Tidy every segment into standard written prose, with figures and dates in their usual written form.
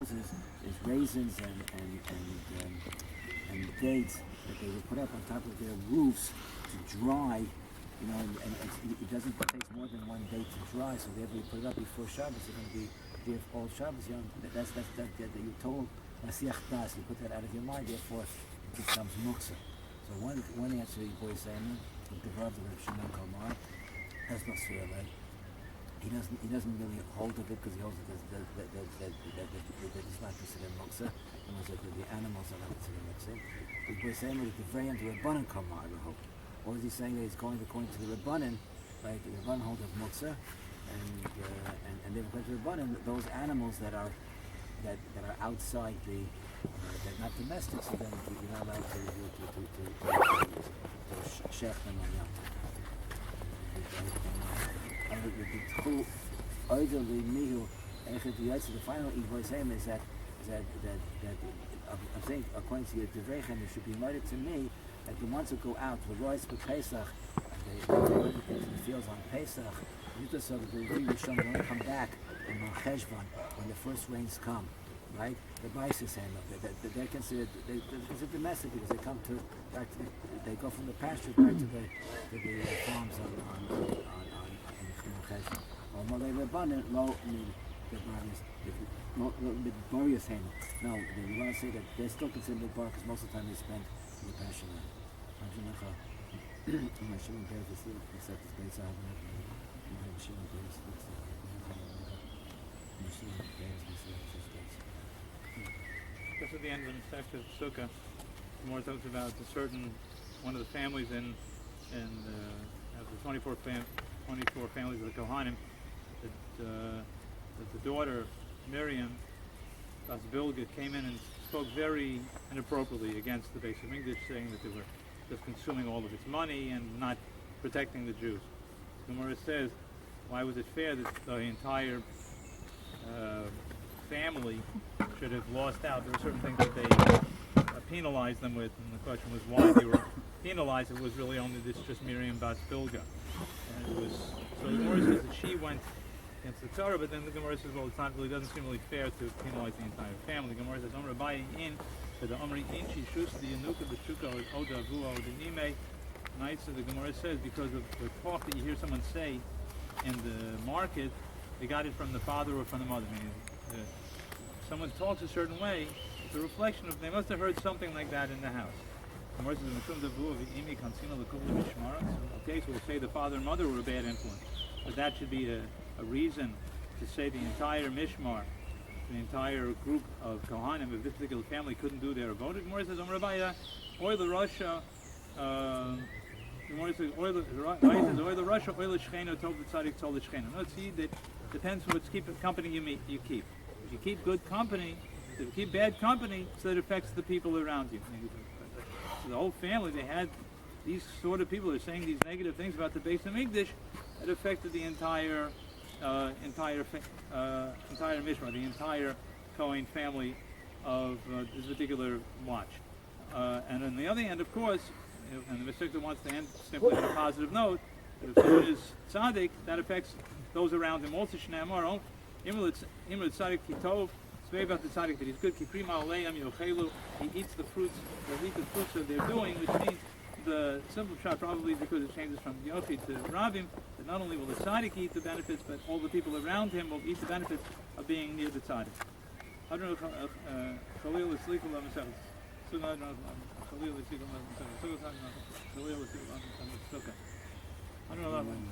is raisins and dates that they would put up on top of their roofs to dry. It doesn't take more than one day to dry, so therefore you put it up before Shabbos. It's going to be there all Shabbos. That's that you told Masiach Das. You put that out of your mind. Therefore, it becomes muksa. So one answer you boys saying the Rav of Shimon Kalmar has no sfira. He doesn't really hold of it because he holds it that it's not considered muksa, and the animals are not considered muksa. The boys saying that the very end of Rabbanan Kalmar, I hope. Or is he saying that he's going according to the Rabbanan, like the Rabbanan hold of muksa, and they're going to Rabbanan, those animals that are outside they're not domestic, so then you're not allowed to shech them on Yom Tov. The final Igboy saying is that I'm saying according to your Devrechem, it should be noted to me that the ones who go out to Royce for Pesach, they went into the fields on Pesach, so that the Rishon will only come back in Cheshvan when the first rains come, right? The Baisis handle they're considered domestic because they come they go from the pasture back to the farms on Cheshvan. Or they Rabbanan low the Boreas handle. No, you want to say that they're still considered Midbar because most of the time they spend in the pasture land. Just at the end of the section of Sukkah, more talks about one of the families in the 24 families of the Kohanim, that the daughter Miriam Das Bilga came in and spoke very inappropriately against the Beis Hamikdash, saying that they were just consuming all of its money and not protecting the Jews. Gemara says, why was it fair that the entire family should have lost out? There were certain things that they penalized them with, and the question was why they were penalized. It was really only just Miriam Bas Bilga. And it was, so the Gemara says that she went against the Torah, but then the Gemara says, well, doesn't seem really fair to penalize the entire family. The Gemara says, Omra Bayi in, to the Omri in, she shus the Yanuka, the Shuka, or Oda, Vua, or the Nime. Nights, so the Gemara says, because of the talk that you hear someone say in the market, they got it from the father or from the mother. I mean, someone talks a certain way, it's a reflection of, they must have heard something like that in the house. The Gemara says, okay, so we'll say the father and mother were a bad influence. But that should be a reason to say the entire Mishmar, the entire group of Kohanim of this particular family couldn't do their avodah. The Gemara says, oil the Russia, the Gemara says, oil the Russia, oil the Shechena, tov the tzaddik, tov the Shechena. No, see, that depends on what company you keep. If you keep good company, if you keep bad company, so it affects the people around you. So the whole family, they had these sort of people who are saying these negative things about the Beis Hamikdash. It affected the entire Mishmar, the entire Kohen family of this particular watch. And on the other hand, of course, and the Masechta wants to end simply on a positive note, that if someone is tzaddik, that affects those around him. Also, Shnei Imrul tzaddik kitov, it's about the tzaddik that he's good. Kiprima aleim yochelu, he eats the fruits, they eat the fruits that they're doing, which means the simple shot probably because it changes from Yochi to Ravim, that not only will the tzaddik eat the benefits, but all the people around him will eat the benefits of being near the tzaddik. I don't know Khalil is sleeping on himself. Khalil is sleeping on himself. Khalil is sleeping on himself. I don't know that one.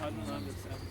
I don't understand.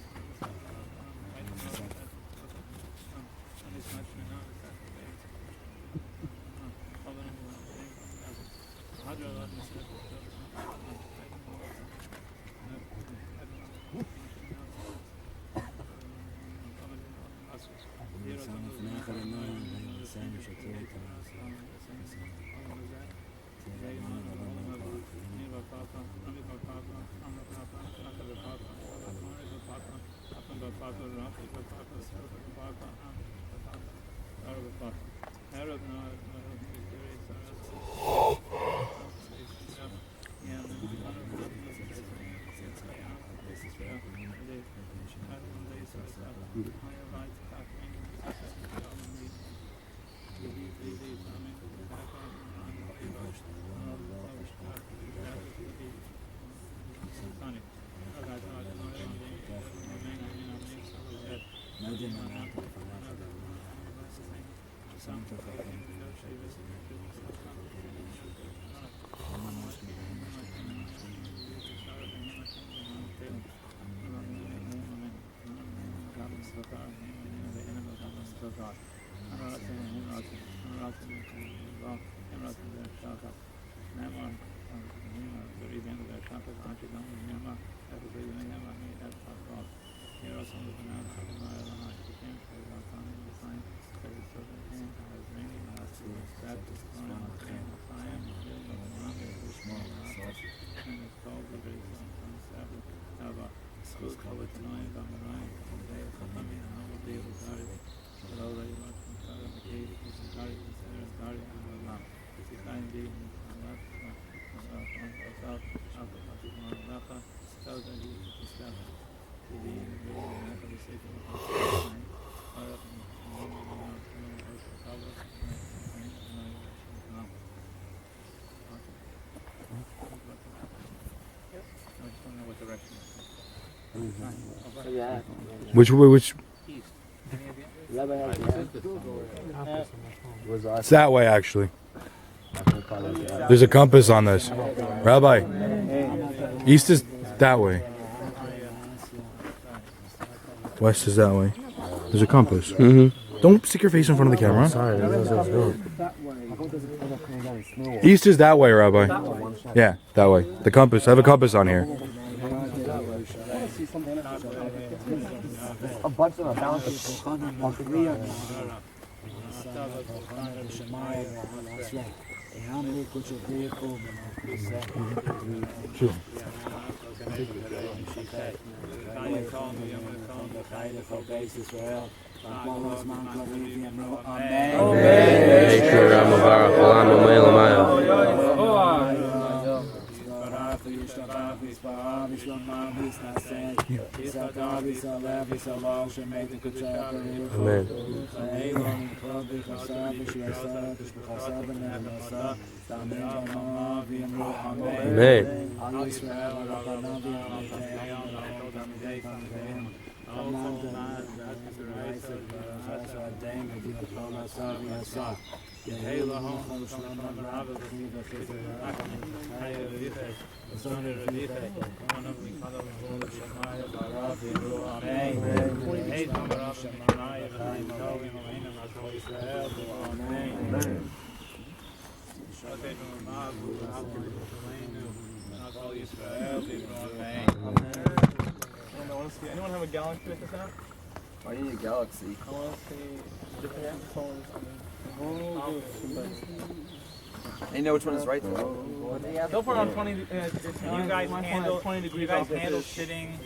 Which way? Which? It's that way, actually. There's a compass on this. Rabbi, east is that way. West is that way. There's a compass. Don't stick your face in front of the camera. East is that way, Rabbi. Yeah, that way. The compass. I have a compass on here. A bunch of balances. Anyone have a galaxy at this house? I need a galaxy. I want to see different phones. You know which one is right though. Go for it on 20. You guys handle sitting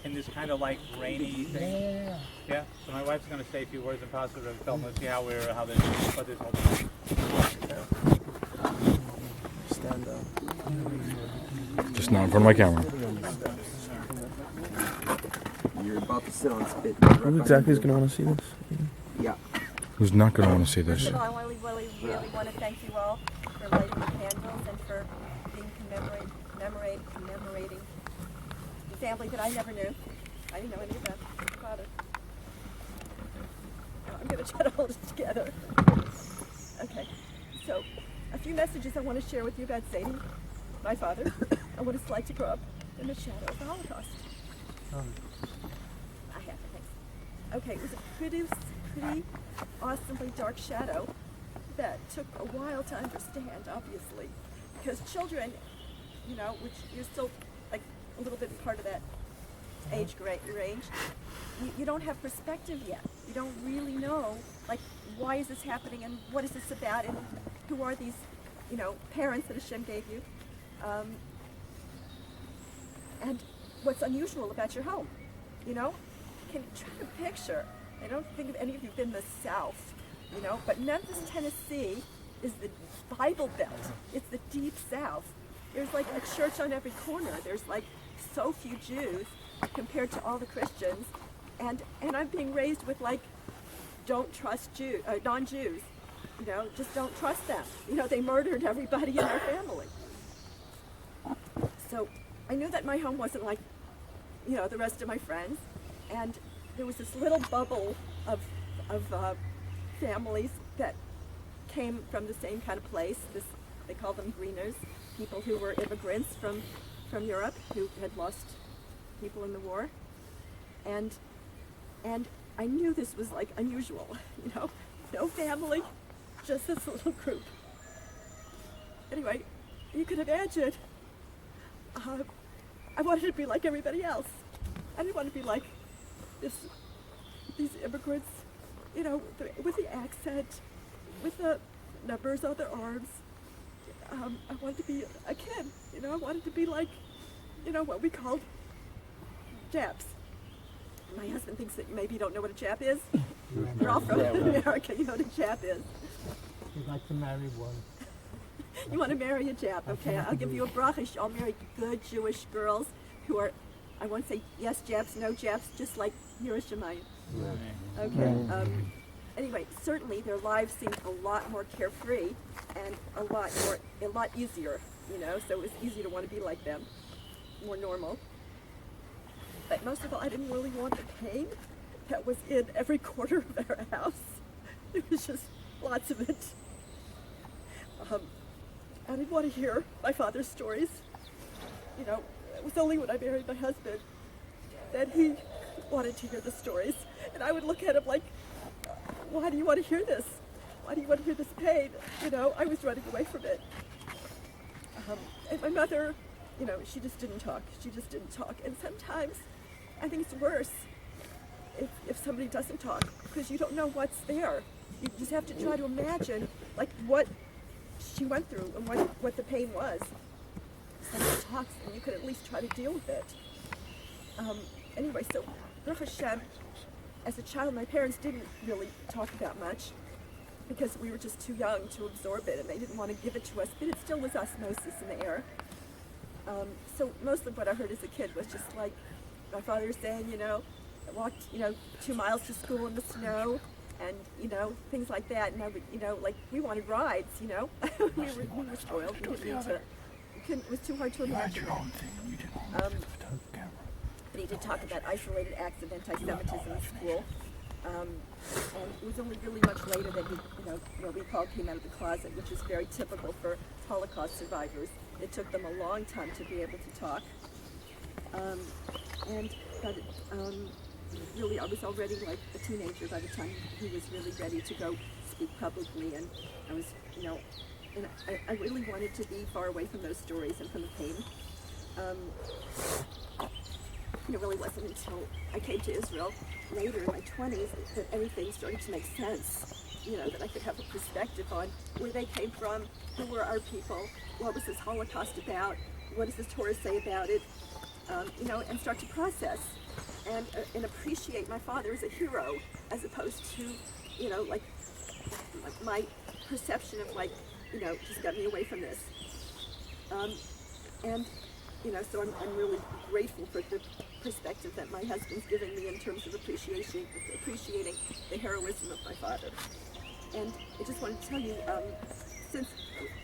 in this kind of like rainy thing. Yeah. So my wife's gonna say a few words in positive and film. Let's see how what this whole thing. Stand up. Just not in front of my camera. You're about to sit on spit. Who exactly is going to want to see this? Yeah. Who's not going to want to see this? First of all, I really want to thank you all for lighting the candles and for being commemorating the family that I never knew. I didn't know any of that. Father. I'm going to try to hold it together. Okay. So, a few messages I want to share with you about Sadie, my father, and what it's like to grow up in the shadow of the Holocaust. I have to think. Okay, it was a pretty awesomely dark shadow that took a while to understand, obviously, because children, you know, which you're still like a little bit part of that age range, you don't have perspective yet. You don't really know, like, why is this happening and what is this about and who are these, you know, parents that Hashem gave you, and what's unusual about your home, you know? Can you try to picture? I don't think of any of you have been in the South, you know, but Memphis, Tennessee is the Bible Belt. It's the deep South. There's like a church on every corner. There's like so few Jews compared to all the Christians. and I'm being raised with like, don't trust non-Jews, you know, just don't trust them. You know, they murdered everybody in our family. So I knew that my home wasn't like, you know, the rest of my friends, and there was this little bubble of families that came from the same kind of place. They call them greeners, people who were immigrants from Europe who had lost people in the war, and I knew this was like unusual, you know, no family, just this little group. Anyway, you can imagine, I wanted to be like everybody else. I didn't want to be like these immigrants, you know, with the accent, with the numbers on their arms. I wanted to be a kid, you know, I wanted to be like, you know, what we called Japs. My husband thinks that maybe you don't know what a Jap is. We're all from America, you know what a Jap is. You'd like to marry one. You want to marry a Jap, okay? I'll give you a bracha. I'll marry good Jewish girls who are, I won't say yes Japs, no Japs, just like Yerushalayim. Okay. Anyway, certainly their lives seemed a lot more carefree and a lot easier, you know, so it was easy to want to be like them, more normal. But most of all, I didn't really want the pain that was in every corner of our house. It was just lots of it. I didn't want to hear my father's stories. You know, it was only when I married my husband that he wanted to hear the stories. And I would look at him like, why do you want to hear this? Why do you want to hear this pain? You know, I was running away from it. And my mother, you know, she just didn't talk. She just didn't talk. And sometimes I think it's worse if somebody doesn't talk, because you don't know what's there. You just have to try to imagine like what she went through and what the pain was. Somebody talks and you could at least try to deal with it. Anyway, so Baruch Hashem, as a child, my parents didn't really talk about much because we were just too young to absorb it, and they didn't want to give it to us, but it still was osmosis in the air. So most of what I heard as a kid was just like my father saying, you know, I walked, you know, 2 miles to school in the snow, and, you know, things like that. And I would, you know, like, we wanted rides, you know. we were spoiled. It was too hard to imagine. But he did talk about isolated acts of anti-Semitism in school. And it was only really much later that he, you know, what we call came out of the closet, which is very typical for Holocaust survivors. It took them a long time to be able to talk. Really, I was already like a teenager by the time he was really ready to go speak publicly, and I was, you know, and I really wanted to be far away from those stories and from the pain. It really wasn't until I came to Israel later in my 20s that anything started to make sense. You know, that I could have a perspective on where they came from, who were our people, what was this Holocaust about, what does the Torah say about it, you know, and start to process and appreciate my father as a hero, as opposed to, you know, like my perception of like, you know, just got me away from this. And, you know, so I'm really grateful for the perspective that my husband's giving me in terms of appreciating the heroism of my father. And I just wanted to tell you, since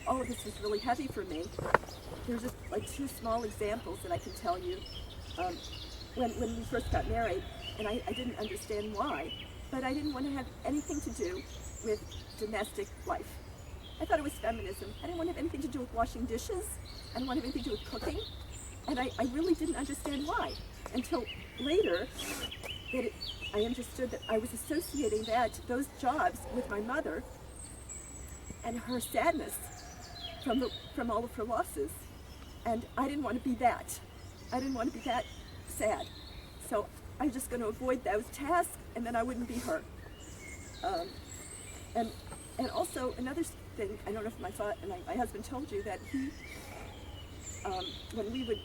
all of this was really heavy for me, there's just like 2 small examples that I can tell you. When we first got married, and I didn't understand why, but I didn't want to have anything to do with domestic life. I thought it was feminism. I didn't want to have anything to do with washing dishes. I didn't want to have anything to do with cooking. And I really didn't understand why, until later that I understood that I was associating those jobs with my mother and her sadness from all of her losses. And I didn't want to be that. I didn't want to be that sad. So I'm just going to avoid those tasks, and then I wouldn't be her. And also another thing, I don't know if my husband told you that he, when we would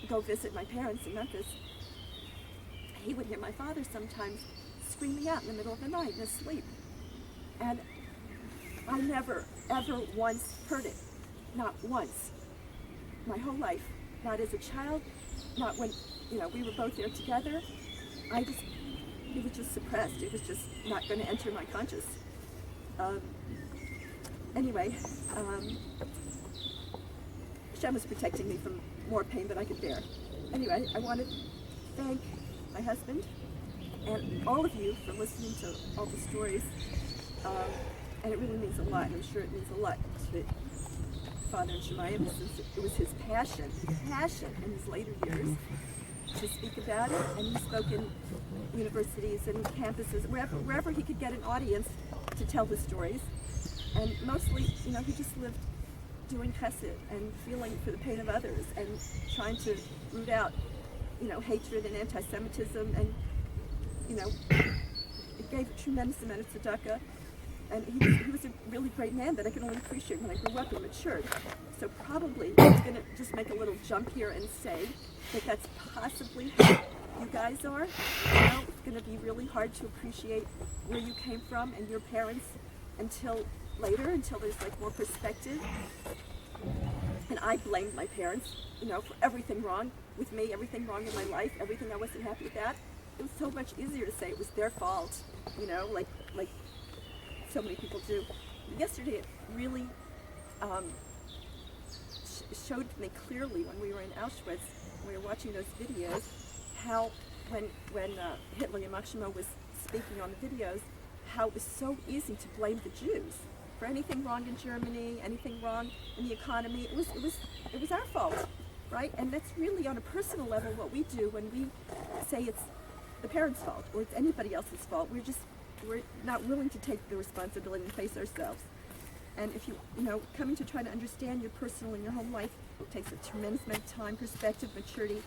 go visit my parents in Memphis, he would hear my father sometimes screaming out in the middle of the night in his sleep. And I never, ever once heard it. Not once. My whole life. Not as a child, not when, you know, we were both there together. I it was just suppressed. It was just not going to enter my conscious. Anyway, Hashem was protecting me from more pain than I could bear. Anyway, I want to thank my husband and all of you for listening to all the stories. And it really means a lot. I'm sure it means a lot to Father Shemayim, since it was his passion in his later years to speak about it. And he spoke in universities and campuses, wherever he could get an audience to tell the stories. And mostly, he just lived doing chesed and feeling for the pain of others and trying to root out, hatred and anti-Semitism. And, it gave a tremendous amount of tzedakah. And he was a really great man that I could only appreciate when I grew up and matured. So probably I'm going to just make a little jump here and say that that's possibly how you guys are. It's going to be really hard to appreciate where you came from and your parents until later, until there's more perspective. And I blamed my parents, for everything wrong with me, everything wrong in my life, everything I wasn't happy about. It was so much easier to say it was their fault, like so many people do. Yesterday it really showed me clearly when we were in Auschwitz, we were watching those videos, how when Hitler Yamach Shemo was speaking on the videos, how it was so easy to blame the Jews for anything wrong in Germany, anything wrong in the economy. It was our fault, right? And that's really on a personal level what we do when we say it's the parents' fault or it's anybody else's fault. We're not willing to take the responsibility and face ourselves. And if you coming to try to understand your personal and your home life, it takes a tremendous amount of time, perspective, maturity.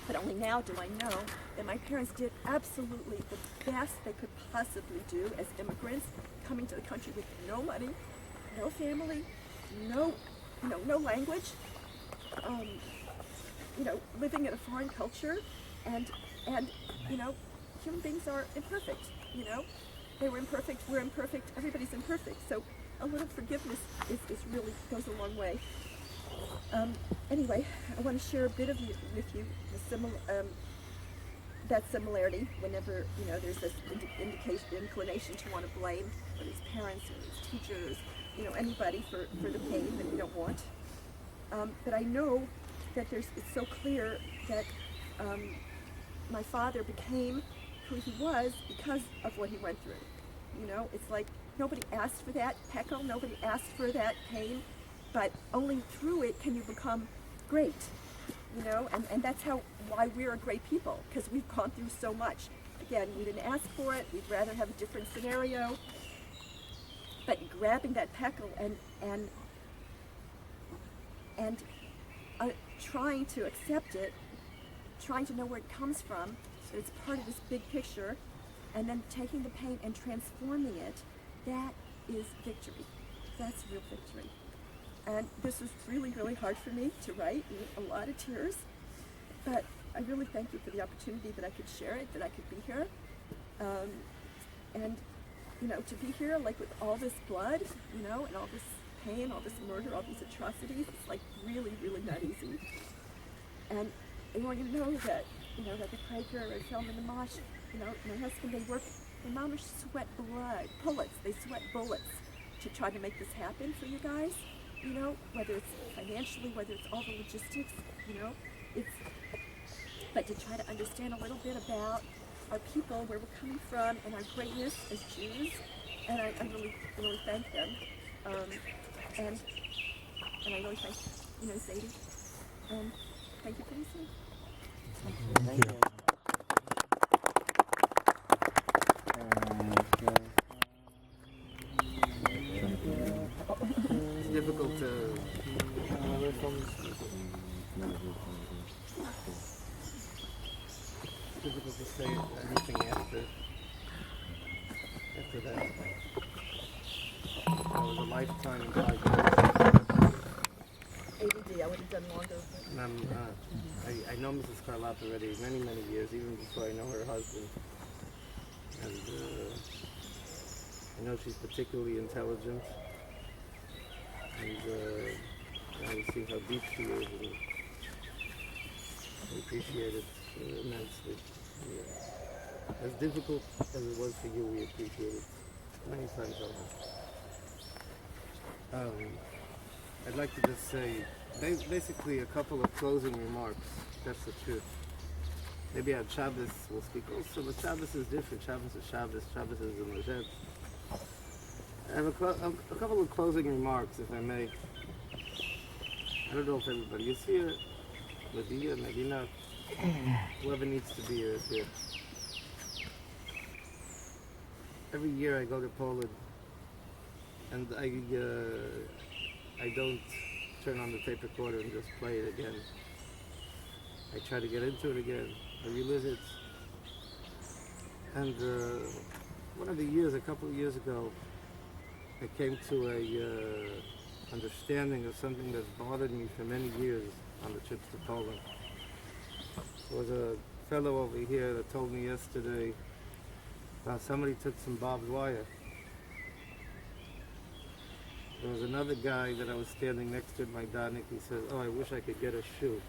But only now do I know that my parents did absolutely the best they could possibly do as immigrants, coming to the country with no money, no family, no language, living in a foreign culture, and human beings are imperfect, They were imperfect, we're imperfect, everybody's imperfect. So a little forgiveness is really goes a long way. Anyway, I want to share a bit with you that similarity whenever, there's this inclination to want to blame, whether it's parents or it's teachers, anybody for the pain that we don't want. But I know that it's so clear that my father became who he was because of what he went through. It's like nobody asked for that heckle, nobody asked for that pain, but only through it can you become great. And that's why we're a great people, because we've gone through so much. Again, we didn't ask for it, we'd rather have a different scenario, but grabbing that heckle and trying to accept it, trying to know where it comes from, so it's part of this big picture, and then taking the pain and transforming it, that is victory. That's real victory. And this was really, really hard for me to write, a lot of tears, but I really thank you for the opportunity that I could share it, that I could be here. And to be here with all this blood, and all this pain, all this murder, all these atrocities, it's really, really not easy. And I want you to know that, that the Quaker or Film in the Mosh, my husband, they mama sweat bullets, they sweat bullets to try to make this happen for you guys, whether it's financially, whether it's all the logistics, but to try to understand a little bit about our people, where we're coming from, and our greatness as Jews, and I really, really thank them. And I really thank, Zadie, and thank you for listening. Thank you. It's difficult to say anything after that. That was a lifetime in 5 years. ADD, I would have done longer. And I know Mrs. Carlotta already many, many years, even before I know her husband. And I know she's particularly intelligent. And I see how deep she is, and we appreciate it immensely. As difficult as it was for you, we appreciate it many times over. I'd like to just say, basically a couple of closing remarks. That's the truth. Maybe on Shabbos we'll speak also, but Shabbos is different. Shabbos is Shabbos. Shabbos is in Lezhet. I have a couple of closing remarks, if I may. I don't know if everybody is here. Maybe here, maybe not. Whoever needs to be here is here. Every year I go to Poland, and I don't turn on the tape recorder and just play it again. I try to get into it again. I revisit. And one of the years, a couple of years ago, I came to a understanding of something that's bothered me for many years on the trips to Poland. There was a fellow over here that told me yesterday about somebody took some barbed wire. There was another guy that I was standing next to in my Danik. He said, "Oh, I wish I could get a shoe."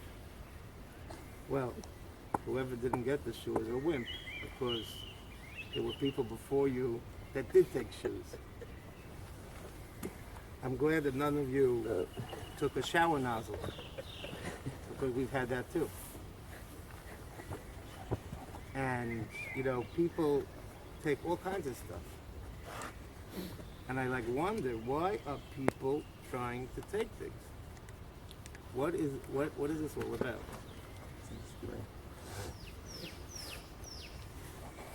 Well, whoever didn't get the shoe is a wimp, because there were people before you that did take shoes. I'm glad that none of you took a shower nozzle, because we've had that too. And, you know, people take all kinds of stuff. And I wonder, why are people trying to take things? What is this all about?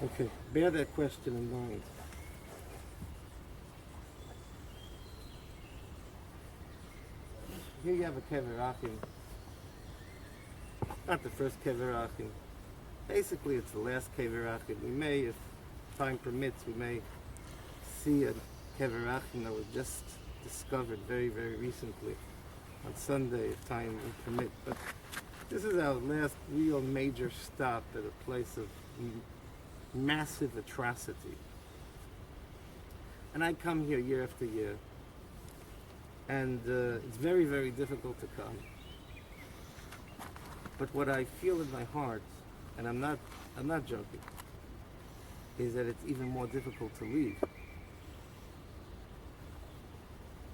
Okay, bear that question in mind. Here you have a Kever Achim. Not the first Kever Achim. Basically, it's the last Kever Achim. We may, if time permits, we may see a Kever Achim that was just discovered very, very recently on Sunday, if time will permit. But this is our last real major stop at a place of massive atrocity. And I come here year after year, and it's very, very difficult to come. But what I feel in my heart, and I'm not joking, is that it's even more difficult to leave.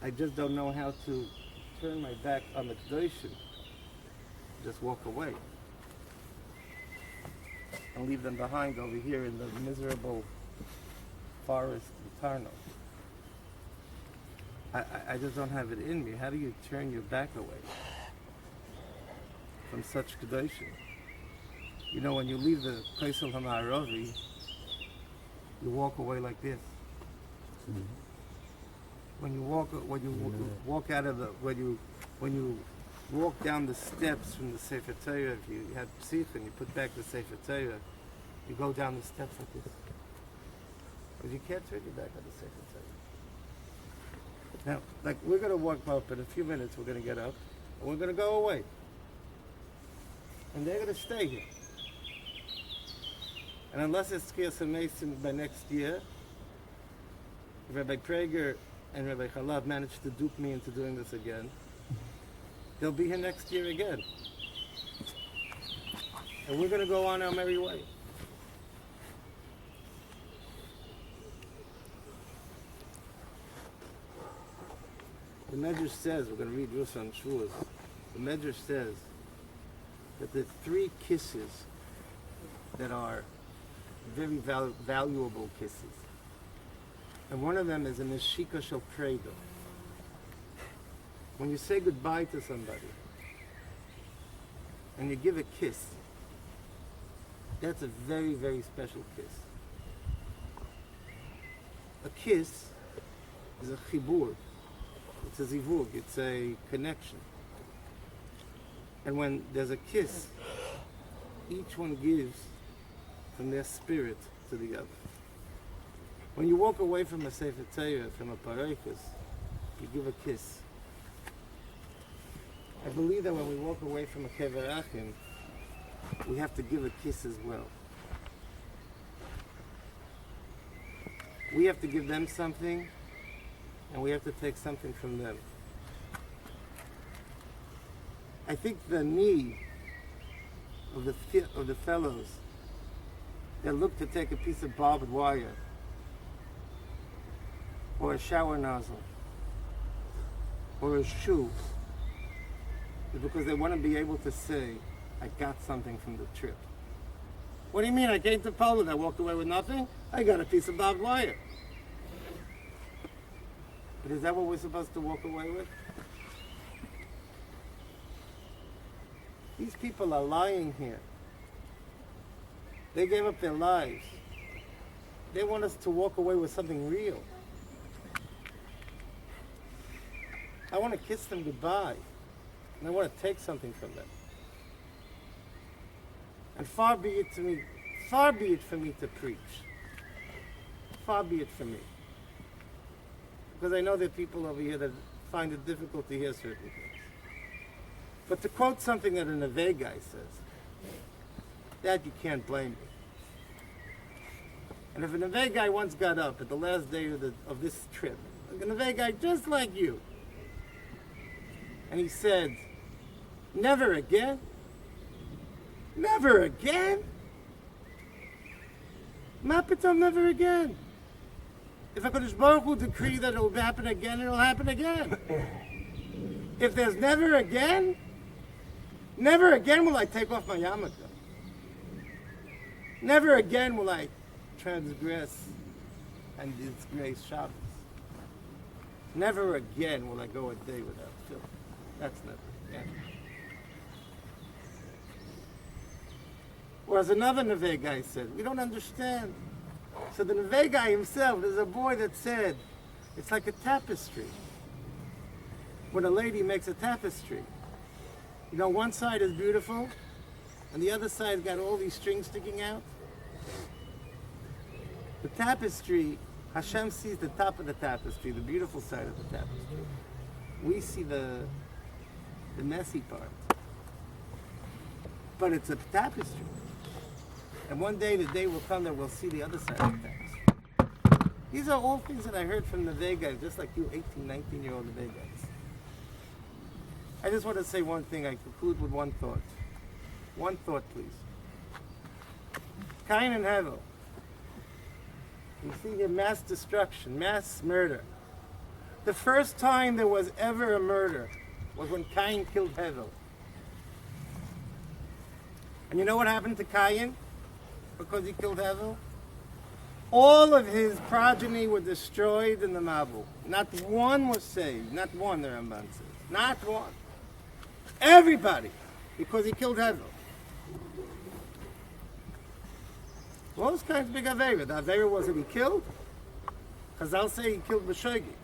I just don't know how to turn my back on the Kedoshim, just walk away, and leave them behind over here in the miserable forest of Tarno. I just don't have it in me. How do you turn your back away from such Kedoshim? You know, when you leave the Kaisel HaMa'aravi, you walk away like this. Mm-hmm. When you walk down the steps from the Sefer Torah, if you have Psich and you put back the Sefer Torah, you go down the steps like this. Because you can't turn your back on the Sefer Torah. Now, we're going to walk up in a few minutes, we're going to get up, and we're going to go away. And they're going to stay here. And unless it's Tchias HaMesim by next year, Rabbi Prager and Rabbi Chalav managed to dupe me into doing this again, they'll be here next year again. And we're going to go on our merry way. The Medrash says, we're going to read Rus on Shuas, the Medrash says that the three kisses that are very valuable kisses, and one of them is a Neshika Shel Credo. When you say goodbye to somebody and you give a kiss, that's a very, very special kiss. A kiss is a chibur, it's a zivug, it's a connection. And when there's a kiss, each one gives from their spirit to the other. When you walk away from a Sefer Torah, from a Paraikus, you give a kiss. I believe that when we walk away from a Kever Achim, we have to give a kiss as well. We have to give them something, and we have to take something from them. I think the need of the fellows that look to take a piece of barbed wire or a shower nozzle or a shoe is because they want to be able to say, I got something from the trip. What do you mean? I came to Poland, I walked away with nothing? I got a piece of barbed wire. But is that what we're supposed to walk away with? These people are lying here. They gave up their lives. They want us to walk away with something real. I want to kiss them goodbye. And I want to take something from them. And far be it for me to preach. Far be it from me. Because I know there are people over here that find it difficult to hear certain things. But to quote something that a Neve guy says, that you can't blame me. And if a Neve guy once got up at the last day of this trip, a Neve guy just like you, and he said, never again? Never again? Ma pitom, never again. If HaKadosh Baruch Hu decree that it will happen again, it will happen again. If there's never again will I take off my yarmulke. Never again will I transgress and disgrace Shabbos. Never again will I go a day without filth. That's never again. Or as another Neve guy said, we don't understand. So the Neve guy himself, there's a boy that said, it's like a tapestry. When a lady makes a tapestry, you know, one side is beautiful, and the other side's got all these strings sticking out. The tapestry, Hashem sees the top of the tapestry, the beautiful side of the tapestry. We see the messy part. But it's a tapestry. And one day, the day will come that we'll see the other side of the tapestry. These are all things that I heard from the Neve guys, just like you 18, 19-year-old Neve guys. I just want to say one thing. I conclude with one thought. One thought, please. Cain and Hevel. You see here mass destruction, mass murder. The first time there was ever a murder was when Cain killed Hevel. And you know what happened to Cain because he killed Hevel? All of his progeny were destroyed in the Mabul. Not one was saved. Not one, the Ramban says. Not one. Everybody, because he killed Hevel. What was Cain's big Aveira? The Aveira was that he killed. Chazal say he killed B'shogi.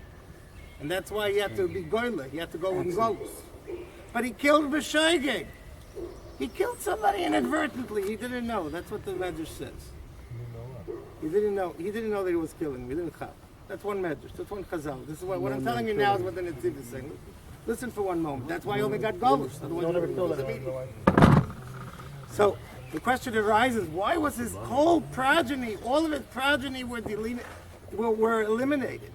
And that's why he had to be goyla. He had to go in Golus. But he killed B'shogi. He killed somebody inadvertently. He didn't know. That's what the Medrash says. He didn't know. He didn't know that he was killing. He didn't chap. That's one Medrash. That's one Chazal. This is what I'm telling you now is what the Netziv is saying. Listen for one moment. That's why he only got Golus. Otherwise, so the question arises: why was his whole progeny, all of his progeny, were eliminated?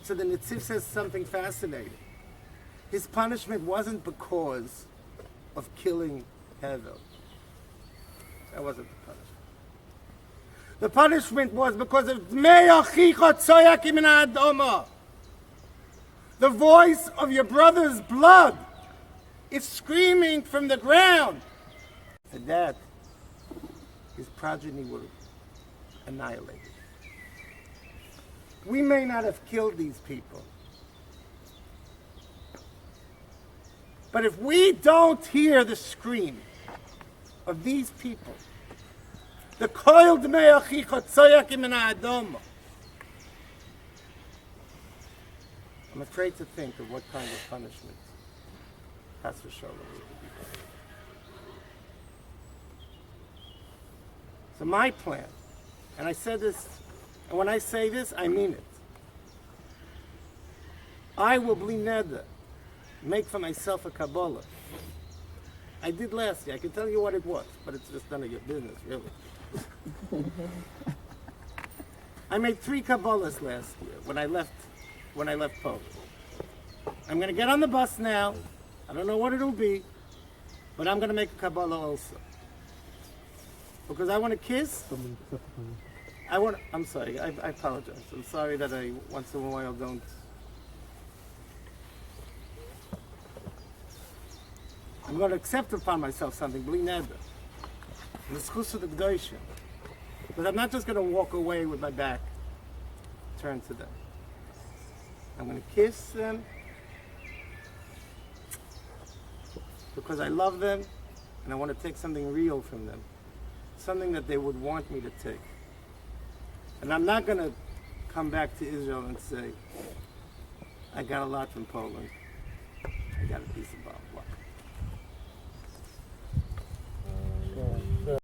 So the Netziv says something fascinating. His punishment wasn't because of killing Hevel. That wasn't the punishment. The punishment was because of the voice of your brother's blood is screaming from the ground. For that, his progeny were annihilated. We may not have killed these people, but if we don't hear the scream of these people, the koil d'mei achicha tzoyak min ha'adama, I'm afraid to think of what kind of punishment Chas v'sholom will be. So my plan, and I said this, and when I say this, I mean it. I will bli neder make for myself a Kabbalah. I did last year. I can tell you what it was, but it's just none of your business, really. I made 3 Kabbalahs last year when I left Poland. I'm going to get on the bus now. I don't know what it'll be, but I'm going to make a Kabbalah also. Because I want to kiss. I'm sorry. I apologize. I'm sorry that I once in a while don't. I'm going to accept upon myself something, bli neder. And the schus of the Gdoisha. But I'm not just going to walk away with my back turned to them. I'm going to kiss them because I love them and I want to take something real from them. Something that they would want me to take. And I'm not going to come back to Israel and say, I got a lot from Poland. I got a piece of blah, blah.